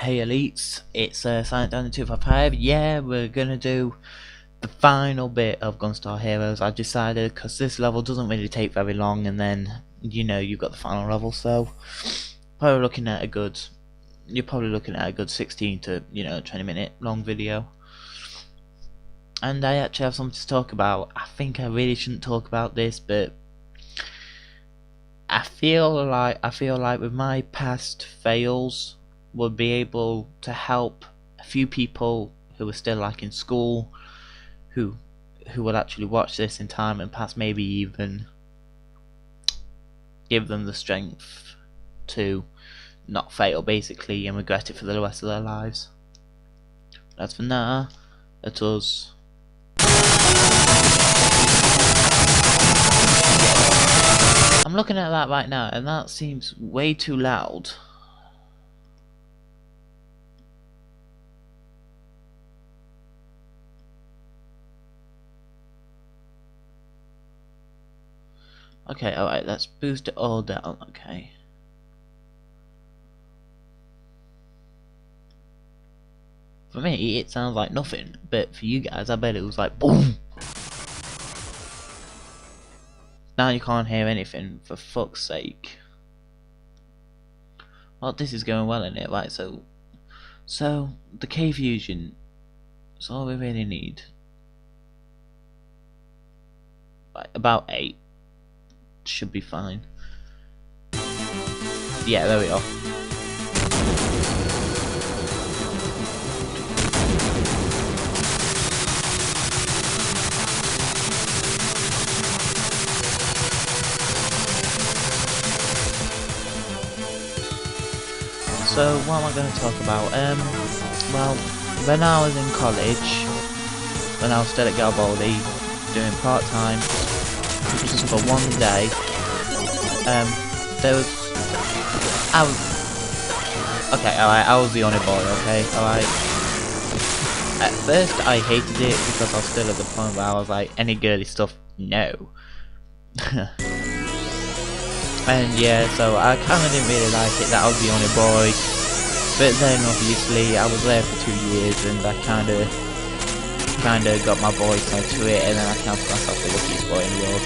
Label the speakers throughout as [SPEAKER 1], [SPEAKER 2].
[SPEAKER 1] Hey elites, it's Silent Down 255. Yeah, we're gonna do the final bit of GunStar Heroes. I decided because this level doesn't really take very long, and then you've got the final level, so probably looking at a good. You're probably looking at a good 16 to 20-minute long video. And I actually have something to talk about. I think I really shouldn't talk about this, but I feel like with my past fails, would be able to help a few people who are still like in school, who will actually watch this in time and perhaps maybe even give them the strength to not fail basically and regret it for the rest of their lives. As for now, let us I'm looking at that right now and that seems way too loud. Okay, alright, let's boost it all down, okay. For me, it sounds like nothing, but for you guys, I bet it was like BOOM! Now you can't hear anything, for fuck's sake. Well, this is going well in it, right, so the K-Fusion is all we really need. Right, about 8. Should be fine. Yeah, there we are. So what am I going to talk about? Well, when I was in college, when I was still at Garibaldi, doing part-time, just for one day, I was the only boy, okay, alright. At first I hated it because I was still at the point where I was like, any girly stuff, no. And yeah, so I kinda didn't really like it that I was the only boy, but then obviously I was there for 2 years and I kinda got my boy side to it, and then I counted myself the luckiest boy in the world.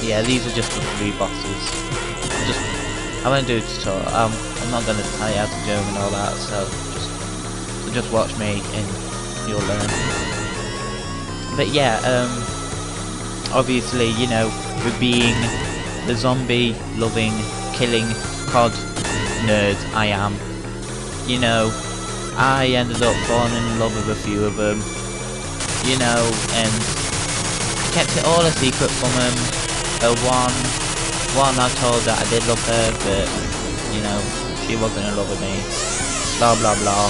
[SPEAKER 1] Yeah, these are just the 3 bosses. I won't do a tutorial. I'm not gonna tell you how to do them and all that. So just watch me and you'll learn. But yeah, obviously, with being the zombie loving, killing COD nerd I am, I ended up falling in love with a few of them, and kept it all a secret from them. One I told that I did love her, but she wasn't in love with me. Blah blah blah.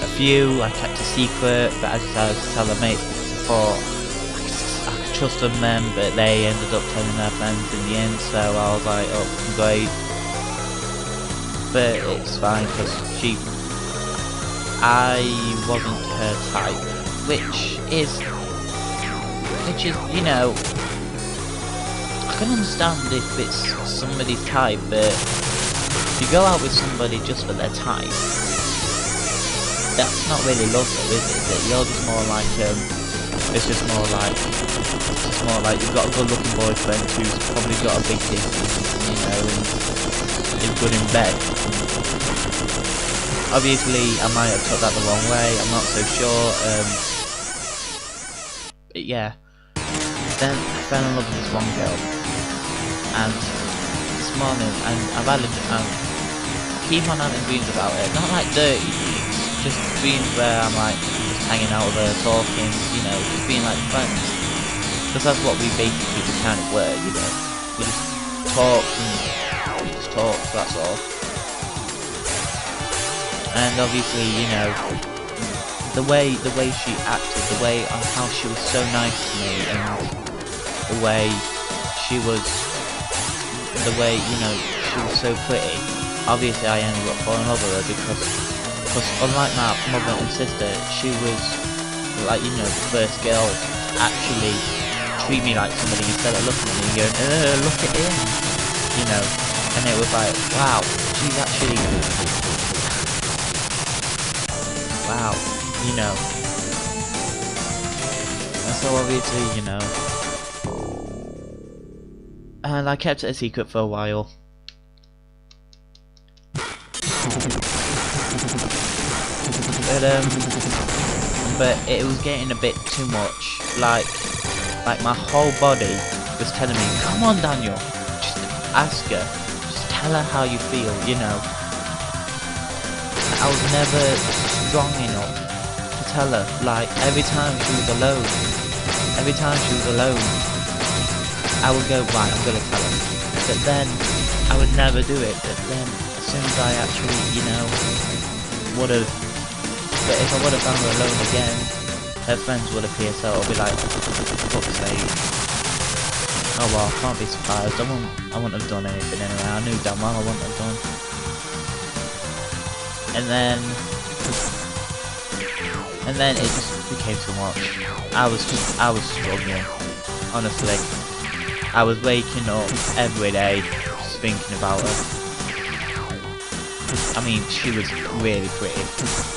[SPEAKER 1] A few I kept a secret, but I decided to tell the mates because I thought I could trust them then, but they ended up telling their friends in the end. So I was like, oh great. But it's fine because I wasn't her type, which is, I can understand if it's somebody's type, but if you go out with somebody just for their type, that's not really love though, is it? You're just more like, it's just more like you've got a good looking boyfriend who's probably got a big dick, and is good in bed. Obviously, I might have took that the wrong way, I'm not so sure, but yeah. Then I fell in love with this one girl, and this morning, and I keep on having dreams about it, not like dirty dreams, just dreams where I'm like, just hanging out with her, talking, just being like friends, because that's what we basically kind of were, we just talk, that's all. And obviously, the way she acted, the way on how she was so nice to me, and the way she was so pretty. Obviously I ended up falling in love with her because unlike my mother and sister, she was like, the first girl actually treat me like somebody instead of looking at me and going, look at him, you know. And it was like, wow, she's actually, wow, you know. And so obviously, you know, and I kept it a secret for a while. But it was getting a bit too much. Like my whole body was telling me, come on Daniel, just ask her, just tell her how you feel, you know. I was never strong enough to tell her. Like every time she was alone, I would go, right, I'm gonna tell her. But then I would never do it. But then as soon as I actually, you know, would've, but if I would have found her alone again, her friends would appear, so I'll be like, for fuck's sake. Oh well, I can't be surprised. I wouldn't have done anything anyway. I knew damn well I wouldn't have done. And then it just became too much. I was struggling, honestly. I was waking up every day just thinking about her. I mean, she was really pretty.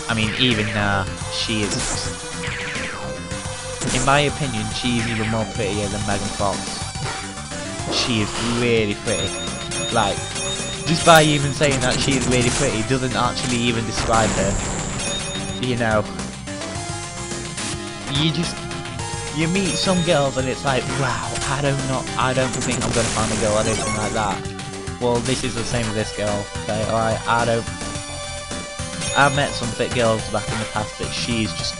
[SPEAKER 1] I mean, even now, she is, in my opinion, she's even more prettier than Megan Fox. She is really pretty. Like, just by even saying that she is really pretty doesn't actually even describe her. You know, you meet some girls and it's like, wow, I don't think I'm gonna find a girl or anything like that. Well, this is the same with this girl. Okay, alright, I've met some fit girls back in the past, but she's just,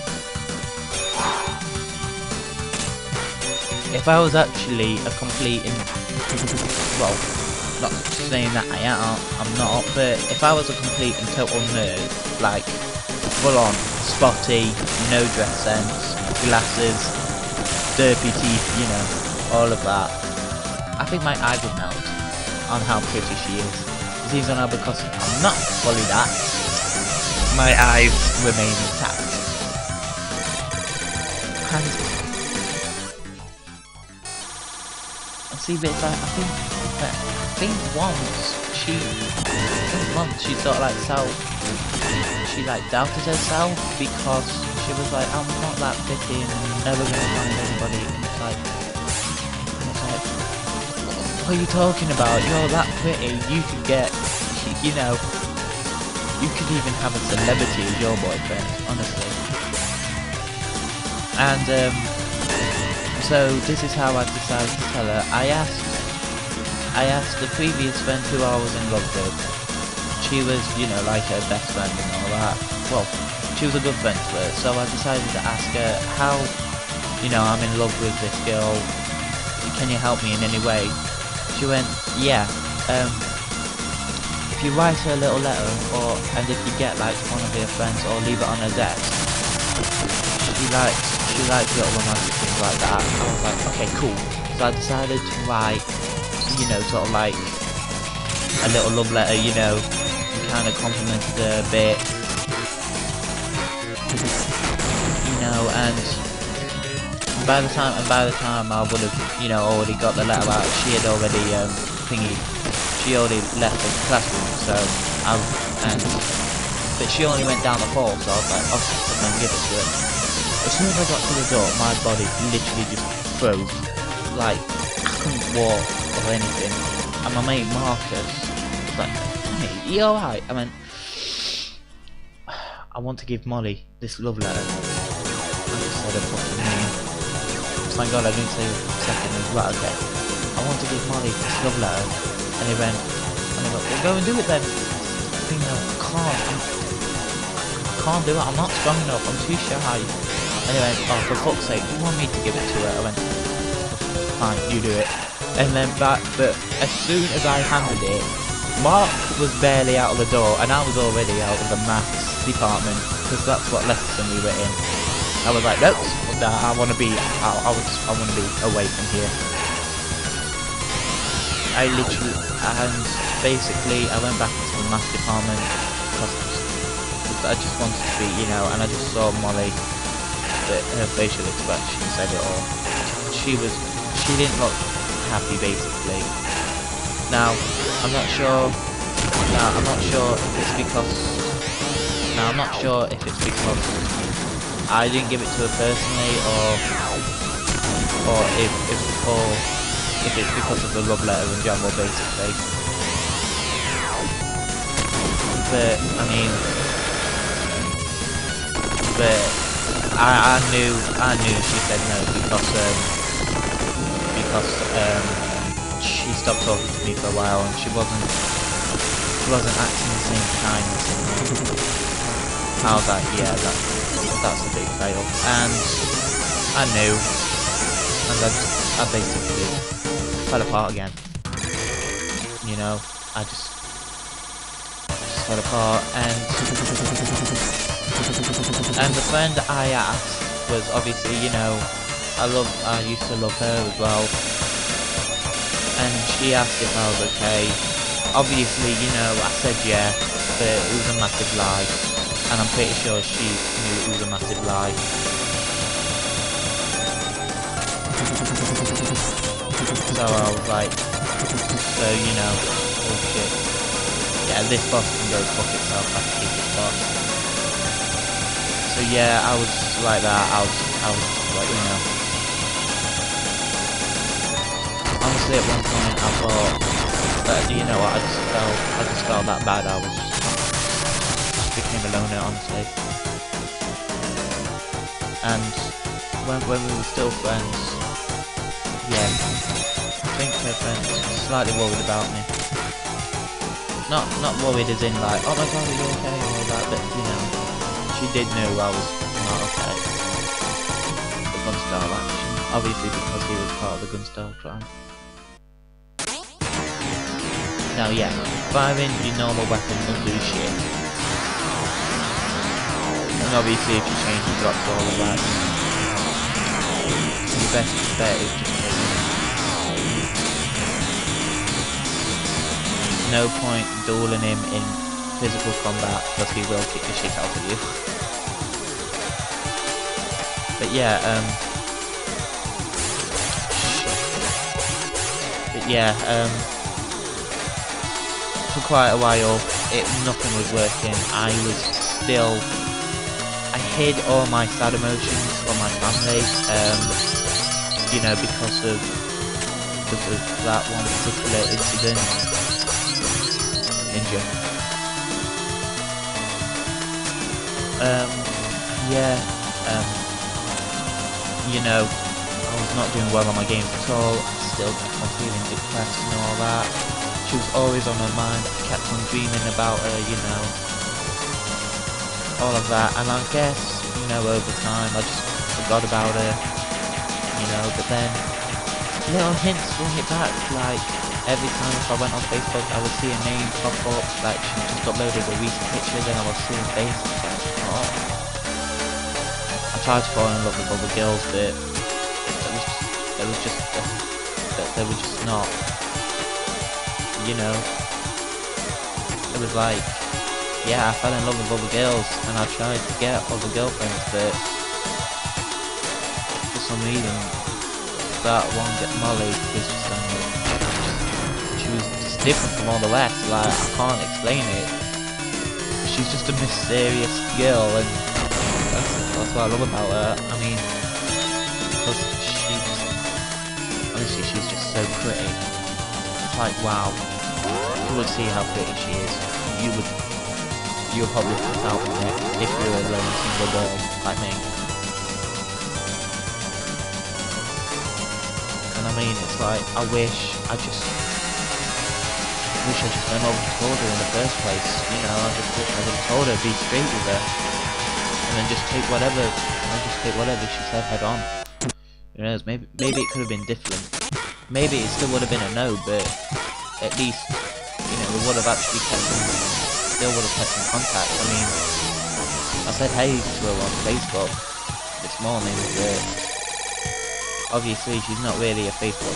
[SPEAKER 1] if I was actually a complete, well, not saying that I'm not, but if I was a complete and total nerd, like full on, spotty, no dress sense, glasses, derpy teeth, you know, all of that, I think my eyes would melt on how pretty she is. It's even now because I'm not fully that, my eyes remain intact. And see, but it's like, I think once she sort of like she like doubted herself because she was like, I'm not that pretty and I'm never gonna find anybody. And it's like, what are you talking about? You're that pretty, you could get, you know, you could even have a celebrity as your boyfriend, honestly. And so this is how I decided to tell her. I asked the previous friend who I was in love with. She was, you know, like her best friend and all that. Well, she was a good friend to her, so I decided to ask her how, you know, I'm in love with this girl. Can you help me in any way? She went, yeah, if you write her a little letter, and if you get like one of your friends or leave it on her desk, she likes little romantic things like that. I was like, okay, cool. So I decided to write, you know, sort of like a little love letter, you know, and kind of complimented her a bit, you know, and by the time I would have, you know, already got the letter out, she had already she already left the classroom, so but she only went down the hall, so I was like, okay, I'm gonna give it to her. As soon as I got to the door, my body literally just froze, like I couldn't walk or anything, and my mate Marcus was like, hey, you alright? I went, I want to give Molly this love letter. I just said her fucking name. Thank God I didn't say it for a second. Right, okay. I want to give Molly this love letter. And he went, well, go and do it then. I think I can't do it. I'm not strong enough. I'm too shy. And he went, oh, for fuck's sake, you want me to give it to her? I went, fine, you do it. And then but as soon as I handed it, Mark was barely out of the door, and I was already out of the maths department, because that's what lesson we were in. I was like, nope, I want to be away from here. I literally, and basically, I went back into the maths department because I just wanted to be, you know, and I just saw Molly, her facial expression said it all. She was she didn't look happy basically. Now I'm not sure. Now I'm not sure if it's because. Now I'm not sure if it's because I didn't give it to her personally, or if it's because of the love letter in general basically. But I mean, but I knew she said no because she stopped talking to me for a while and she wasn't acting the same kindness. I was like, yeah, that's a big fail, and I knew, and I basically fell apart again. You know, I just fell apart, and the friend I asked was obviously, you know, I used to love her as well, and she asked if I was okay. Obviously, you know, I said yeah, but it was a massive lie, and I'm pretty sure she knew it was a massive lie. So I was like, so you know, oh shit. Yeah, this boss can go fuck itself, I hate this boss. So yeah, I was like that, I was like, you know. Honestly, at one point I thought that, you know what, I just felt that bad, I just became a loner, honestly. And when we were still friends, yeah, I think her friends were slightly worried about me. Not worried as in like, oh my god, are you okay, or all that, but you know, she did know I was not okay. The GunStar action, obviously because he was part of the GunStar crime. Now yeah, firing your normal weapon will do shit. And obviously if you change the drops all of that, your best bet is just to no point dueling him in physical combat because he will kick the shit out of you. But yeah, for quite a while, nothing was working. I hid all my sad emotions from my family, you know, because of that one particular incident. Ninja. You know, I was not doing well on my games at all. I still kept on feeling depressed and all that. She was always on my mind. I kept on dreaming about her, you know, all of that. And I guess, you know, over time I just forgot about her, you know. But then little hints bring it back, like every time if I went on Facebook I would see a name pop up, like she just uploaded a recent picture, then I would see her face, like, oh. I tried to fall in love with other girls, but they were just not, you know. It was like, yeah, I fell in love with other girls and I tried to get other girlfriends, but for some reason that one, Molly, was just she was just different from all the rest. Like, I can't explain it. She's just a mysterious girl, and that's what I love about her. I mean, because honestly, she's just so pretty. It's like, wow, you would see how pretty she is. You'll probably flip out on it if you're a lone single girl like me. I mean, it's like, I wish I just went over and told her in the first place, you know. I just wish I would have told her, be straight with her, and then just take whatever she said head on. Who knows, maybe it could have been different. Maybe it still would have been a no, but at least, you know, we would have actually still would have kept in contact. I mean, I said hey to her on Facebook this morning, but obviously she's not really a Facebook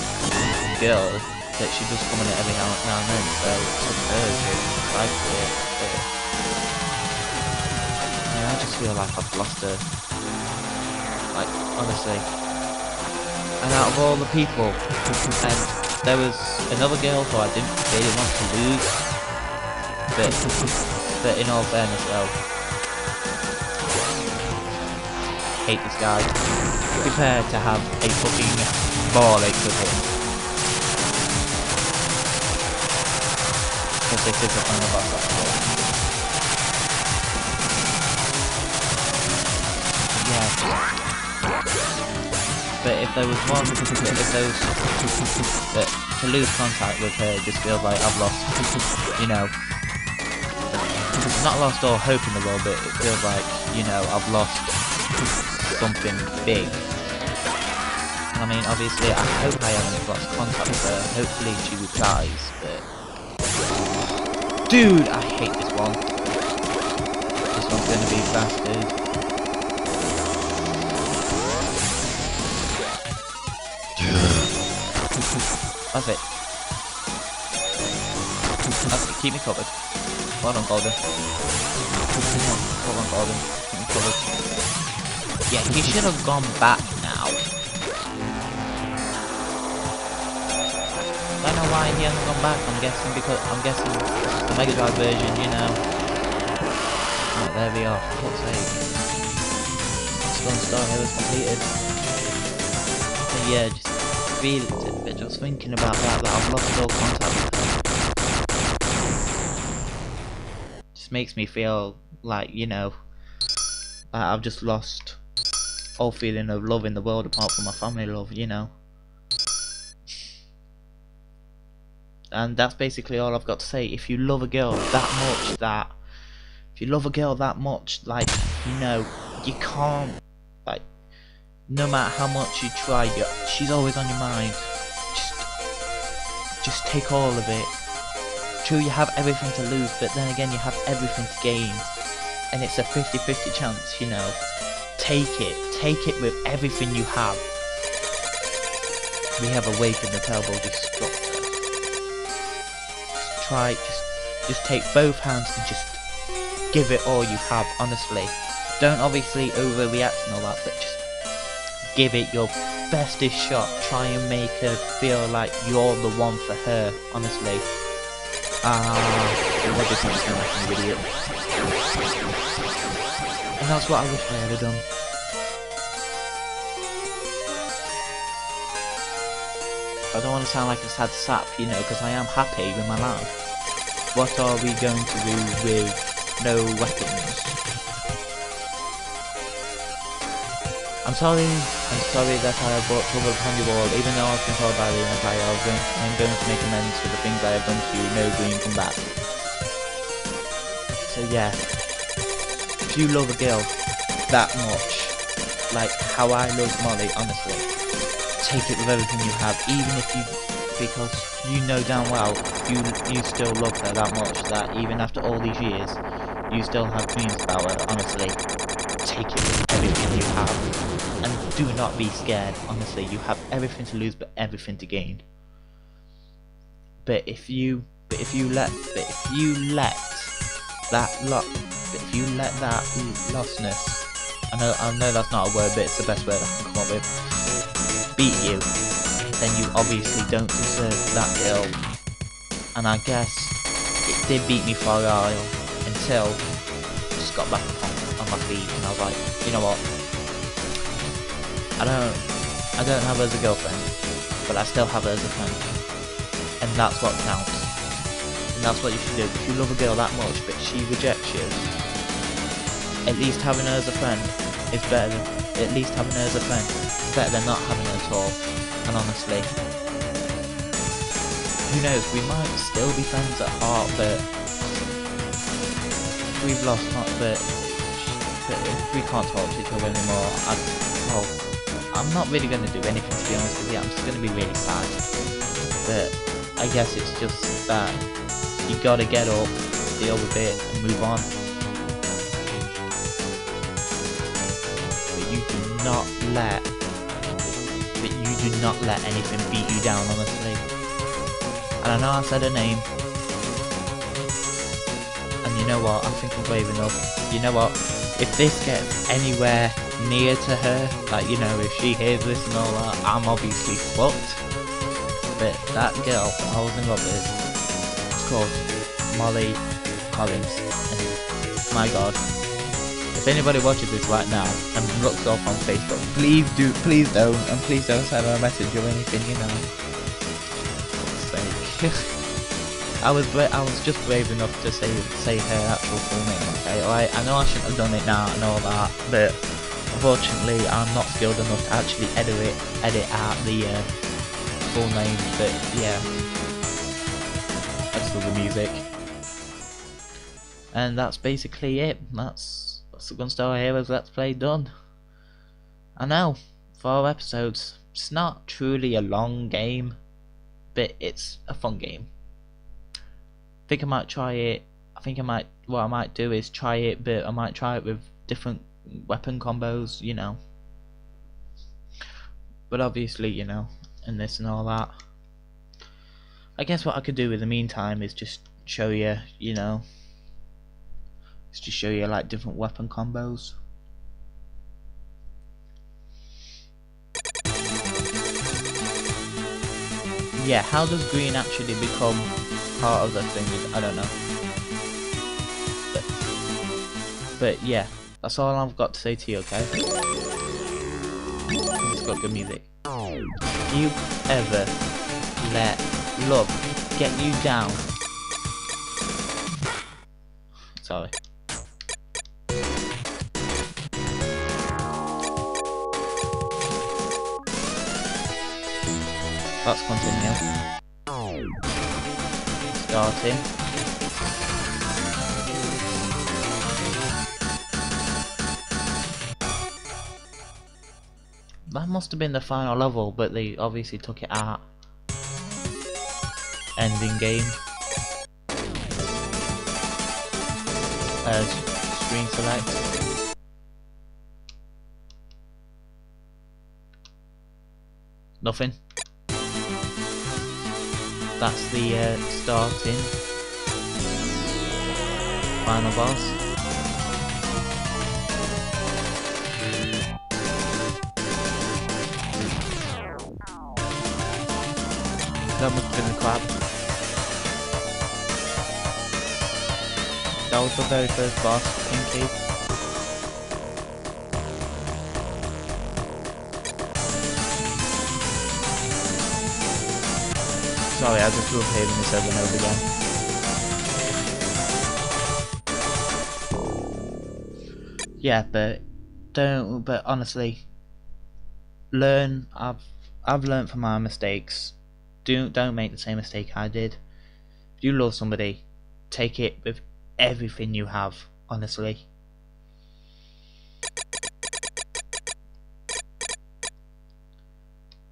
[SPEAKER 1] girl, but she does come on it every now and then, so it's up to her to decide for it. But yeah, I just feel like I've lost her. Like, honestly, And out of all the people, and there was another girl who I didn't really want to lose, but in all fairness though, hate this guy. Prepare to have a fucking ball ache with him. Because this is the final boss after all. Yeah. But if there was one, but to lose contact with her just feels like I've lost, you know, not lost all hope in the world, but it feels like, you know, I've lost something big. I mean, obviously, I hope I haven't lost contact with her. Hopefully she replies, but... Dude, I hate this one. This one's gonna be bastard. That's it. That's it, keep me covered. Well done, Golden. Well done, Golden. Keep me covered. Yeah, he should have gone back now. I don't know why he hasn't gone back. I'm guessing the Mega Drive version, you know. Right, there we are. For fuck's sake. GunStar Heroes completed. But yeah, just thinking about that I've lost all contact with her. Just makes me feel like, you know, I've just lost all feeling of love in the world apart from my family love, you know. And that's basically all I've got to say. If you love a girl that much, like, you know, you can't, like, no matter how much you try, she's always on your mind. Just take all of it. True, you have everything to lose, but then again, you have everything to gain. And it's a 50-50 chance, you know. Take it with everything you have. We have awakened the terrible destructor. Just take both hands and just give it all you have, honestly. Don't obviously overreact and all that, but just give it your bestest shot. Try and make her feel like you're the one for her, honestly. It was just like an idiot. And that's what I wish I had done. I don't want to sound like a sad sap, you know, because I am happy with my life. What are we going to do with no weapons? I'm sorry that I have brought trouble upon you all, even though I've been told by the Empire, I'm going to make amends for the things I have done to you, no green come back. So yeah, if you love a girl that much, like how I love Molly, honestly, take it with everything you have, even if you, because you know damn well you still love her that much, that even after all these years, you still have dreams about her, honestly. Take it with everything you have, and do not be scared, honestly. You have everything to lose but everything to gain. But if you let that lostness, I know that's not a word, but it's the best word I can come up with, beat you, then you obviously don't deserve that girl. And I guess it did beat me for a while until I just got back on my feet and I was like, you know what? I don't have her as a girlfriend, but I still have her as a friend. And that's what counts. And that's what you should do. If you love a girl that much but she rejects you, at least having her as a friend is better than better than not having her at all. And honestly, who knows, we might still be friends at heart, but we've lost but if we can't talk to each other anymore, I'm not really going to do anything, to be honest with you. I'm just going to be really sad. But I guess it's just that you gotta get up, deal with it, and move on. But you do not let anything beat you down, honestly. And I know I said her name, and you know what, I think I'm brave enough. You know what, if this gets anywhere near to her, like, you know, if she hears this and all that, I'm obviously fucked. But that girl that I was in love with, it's called Molly Collins, and my god, if anybody watches this right now and looks up on Facebook, please don't send her a message or anything, you know. Sake. I was just brave enough to say her actual full name, okay? Alright, I know I shouldn't have done it now and all that, but unfortunately I'm not skilled enough to actually edit out the full name, but yeah. That's for the music. And that's basically it. That's the GunStar Heroes Let's Play done. I know, 4 episodes. It's not truly a long game, but it's a fun game. I think I might try it. What I might do is try it, but I might try it with different weapon combos, you know. But obviously, you know, and this and all that. I guess what I could do in the meantime is just show you, you know, just show you like different weapon combos. Yeah, how does green actually become part of the thing? I don't know. But yeah, that's all I've got to say to you, okay? It's got good music. If you ever let love get you down, sorry. Let's continue. Starting. That must have been the final level, but they obviously took it out. Ending game. Screen select. Nothing. That's the starting final boss. That must have been the crab. That was the very first boss in Cave. Sorry, I just love hearing this over and over again. Yeah, but honestly, learn. I've learned from my mistakes. Don't make the same mistake I did. If you love somebody, take it with everything you have, honestly.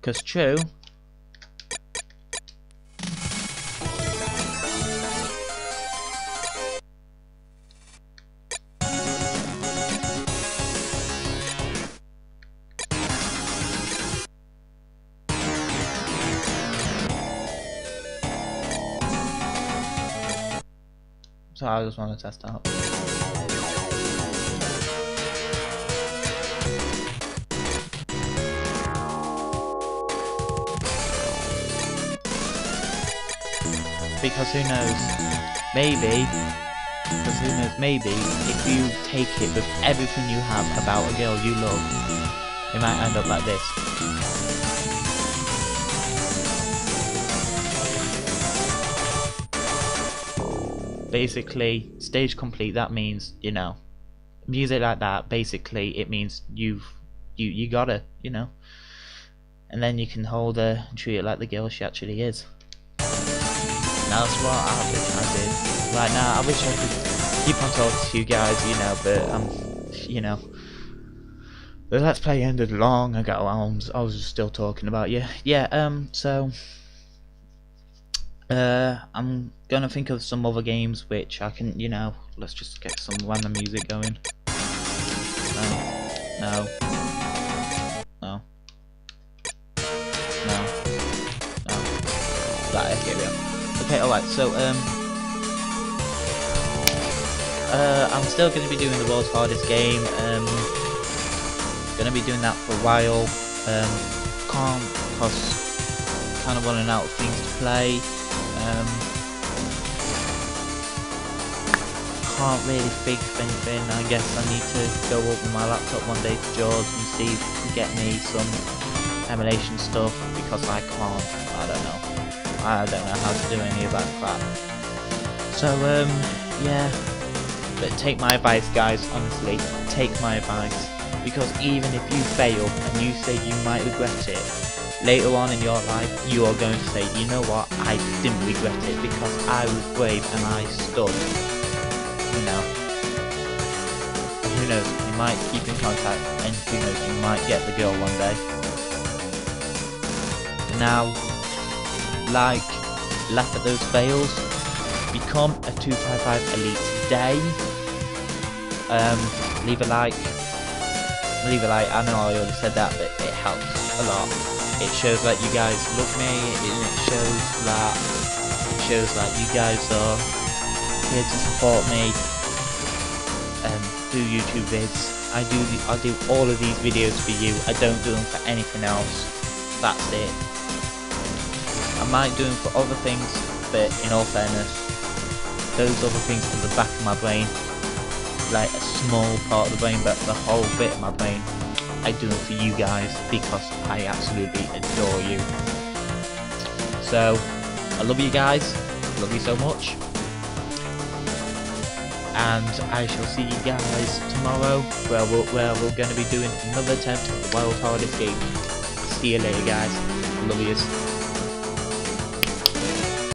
[SPEAKER 1] Cause true. So I just want to test out. Because who knows, maybe if you take it with everything you have about a girl you love, it might end up like this. Basically, stage complete, that means, you know, music like that, basically it means you got her, you know, and then you can hold her and treat her like the girl she actually is. Now that's what I wish I did. Right now I wish I could keep on talking to you guys, you know, but you know, the Let's Play ended long ago. I was just still talking about you. Yeah, so I'm gonna think of some other games which I can, you know, let's just get some random music going. No. Right, okay, we go. Okay, alright, so I'm still going to be doing the world's hardest game. Going to be doing that for a while. Can't, cause kind of running out of things to play. Can't really think of anything. I guess I need to go open my laptop one day to Jaws and see if he can get me some emulation stuff, because I can't. I don't know how to do any of that crap. So yeah, but take my advice, guys. Honestly, take my advice, because even if you fail and you say you might regret it, later on in your life you are going to say, you know what, I didn't regret it because I was brave and I stood. You know, who knows, you might keep in contact, and who knows, you might get the girl one day. Now, like, laugh at those fails, become a 255 elite today. Leave a like, I know I already said that, but it helps a lot. It shows that you guys love me, and it shows that you guys are here to support me do YouTube vids. I do all of these videos for you. I don't do them for anything else. That's it. I might do them for other things, but in all fairness, those other things are the back of my brain, like a small part of the brain, but the whole bit of my brain, I do them for you guys because I absolutely adore you. So I love you guys, love you so much, and I shall see you guys tomorrow, where we're going to be doing another attempt at the world's hardest game. See you later, guys. Love yous.